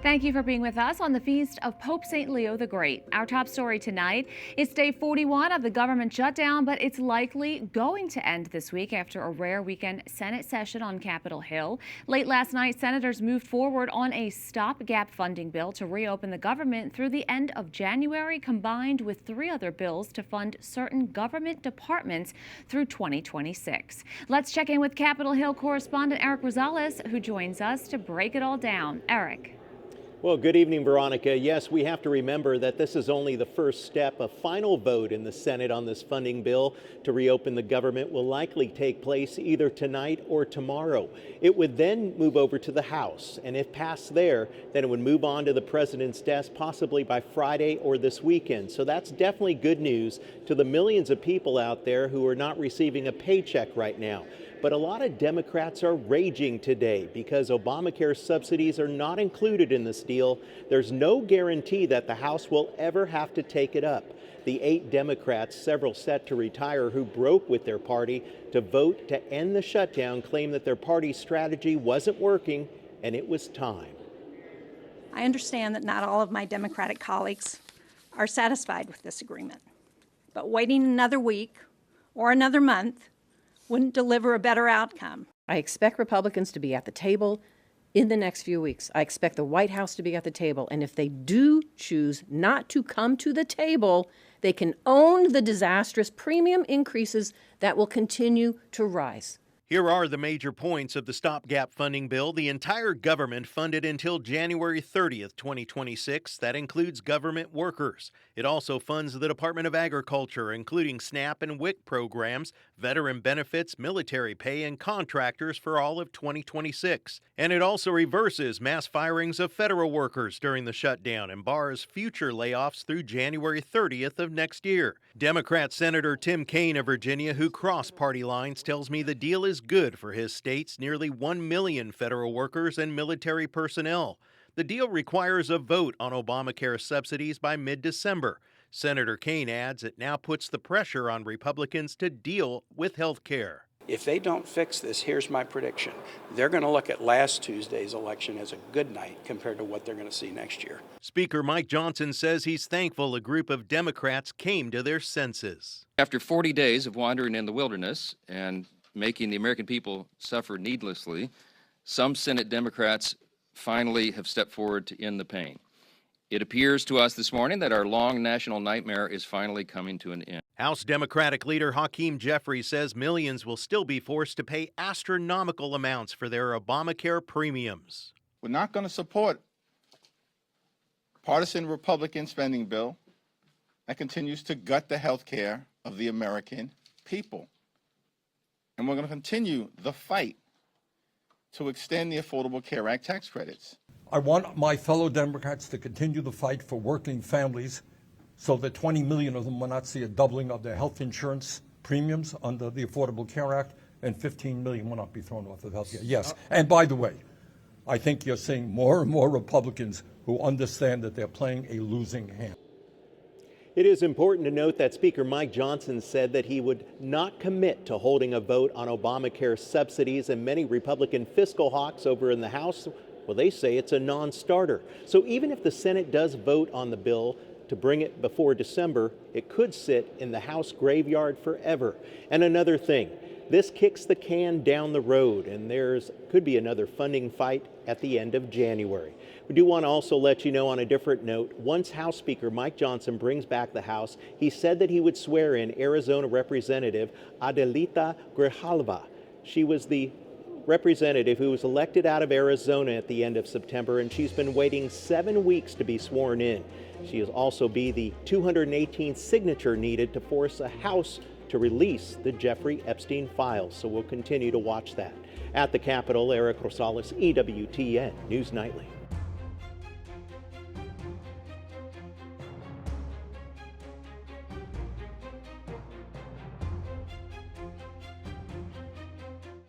Thank you for being with us on the feast of Pope St. Leo the Great. Our top story tonight is day 41 of the government shutdown, but it's likely going to end this week after a rare weekend Senate session on Capitol Hill. Late last night, senators moved forward on a stopgap funding bill to reopen the government through the end of January, combined with 3 other bills to fund certain government departments through 2026. Let's check in with Capitol Hill correspondent Erik Rosales, who joins us to break it all down. Erik. Well, good evening, Veronica. Yes, we have to remember that this is only the first step. A final vote in the Senate on this funding bill to reopen the government will likely take place either tonight or tomorrow. It would then move over to the House, and if passed there, then it would move on to the president's desk possibly by Friday or this weekend. So that's definitely good news to the millions of people out there who are not receiving a paycheck right now. But a lot of Democrats are raging today because Obamacare subsidies are not included in this deal. There's no guarantee that the House will ever have to take it up. The 8 Democrats, several set to retire, who broke with their party to vote to end the shutdown, claim that their party's strategy wasn't working and it was time. I understand that not all of my Democratic colleagues are satisfied with this agreement, but waiting another week or another month wouldn't deliver a better outcome. I expect Republicans to be at the table in the next few weeks. I expect the White House to be at the table. And if they do choose not to come to the table, they can own the disastrous premium increases that will continue to rise. Here are the major points of the stopgap funding bill. The entire government funded until January 30th, 2026. That includes government workers. It also funds the Department of Agriculture, including SNAP and WIC programs, veteran benefits, military pay, and contractors for all of 2026. And it also reverses mass firings of federal workers during the shutdown and bars future layoffs through January 30th of next year. Democrat Senator Tim Kaine of Virginia, who crossed party lines, tells me the deal is good for his state's nearly 1 million federal workers and military personnel. The deal requires a vote on Obamacare subsidies by mid-December. Senator Kaine adds it now puts the pressure on Republicans to deal with health care. If they don't fix this, here's my prediction. They're going to look at last Tuesday's election as a good night compared to what they're going to see next year. Speaker Mike Johnson says he's thankful a group of Democrats came to their senses. After 40 days of wandering in the wilderness and making the American people suffer needlessly, some Senate Democrats finally have stepped forward to end the pain. It appears to us this morning that our long national nightmare is finally coming to an end. House Democratic leader Hakeem Jeffries says millions will still be forced to pay astronomical amounts for their Obamacare premiums. We're not going to support partisan Republican spending bill that continues to gut the health care of the American people. And we're going to continue the fight to extend the Affordable Care Act tax credits. I want my fellow Democrats to continue the fight for working families so that 20 million of them will not see a doubling of their health insurance premiums under the Affordable Care Act, and 15 million will not be thrown off of health care. Yes, and by the way, I think you're seeing more and more Republicans who understand that they're playing a losing hand. It is important to note that Speaker Mike Johnson said that he would not commit to holding a vote on Obamacare subsidies, and many Republican fiscal hawks over in the House, well, they say it's a non-starter. So even if the Senate does vote on the bill to bring it before December, it could sit in the House graveyard forever. And another thing, this kicks the can down the road, and could be another funding fight at the end of January. We do want to also let you know on a different note, once House Speaker Mike Johnson brings back the House, he said that he would swear in Arizona Representative Adelita Grijalva. She was the representative who was elected out of Arizona at the end of September, and she's been waiting 7 weeks to be sworn in. She will also be the 218th signature needed to force a House to release the Jeffrey Epstein files. So we'll continue to watch that. At the Capitol, Erik Rosales, EWTN News Nightly.